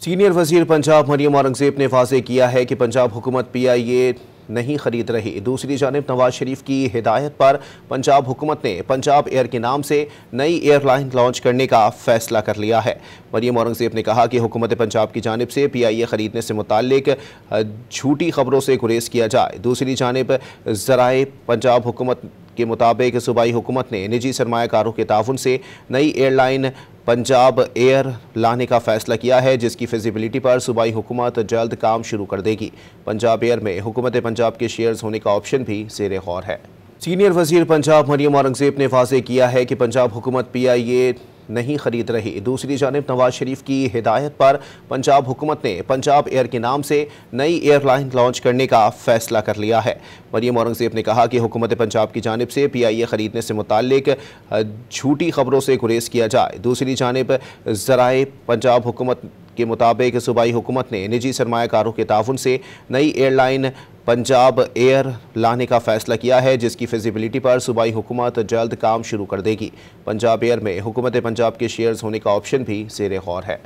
Senior वजीर पंजाब मरियम औरंगजेब ने वाज़ेह किया है कि पंजाब हुकूमत PIA नहीं खरीद रही। दूसरी जानिब नवाज शरीफ की हिदायत पर पंजाब हुकूमत ने पंजाब एयर के नाम से नई एयरलाइन लॉन्च करने का फैसला कर लिया है। मरियम औरंगजेब ने कहा कि हुकूमत पंजाब की जानिब से PIA खरीदने से मुताल्लिक झूठी खबरों से गुरेज किया जाए। दूसरी जानिब ज़राए पंजाब हुकूमत के मुताबिक सूबाई हुकूमत ने निजी सरमायाकारों के ताउन से नई एयरलाइन पंजाब एयर लाने का फैसला किया है, जिसकी फिजिबिलिटी पर सूबाई हुकूमत जल्द काम शुरू कर देगी। पंजाब एयर में हुकूमत पंजाब के शेयर्स होने का ऑप्शन भी ज़ेर गौर है। सीनियर वजीर पंजाब मरियम औरंगजेब ने वाज़ेह किया है कि पंजाब हुकूमत PIA नहीं खरीद रही। दूसरी जानिब नवाज शरीफ की हिदायत पर पंजाब हुकूमत ने पंजाब एयर के नाम से नई एयरलाइन लॉन्च करने का फैसला कर लिया है। मरियम औरंगजेब ने कहा कि हुकूमत पंजाब की जानिब से PIA खरीदने से मुताल्लिक झूठी खबरों से गुरेज किया जाए। दूसरी जानिब ज़राए पंजाब हुकूमत के मुताबिक सूबाई हुकूमत ने निजी सरमायाकारों के ताउन से नई एयरलाइन पंजाब एयर लाने का फैसला किया है, जिसकी फिजिबिलिटी पर सूबाई हुकूमत जल्द काम शुरू कर देगी। पंजाब एयर में हुकूमत पंजाब के शेयर्स होने का ऑप्शन भी ज़ेर गौर है।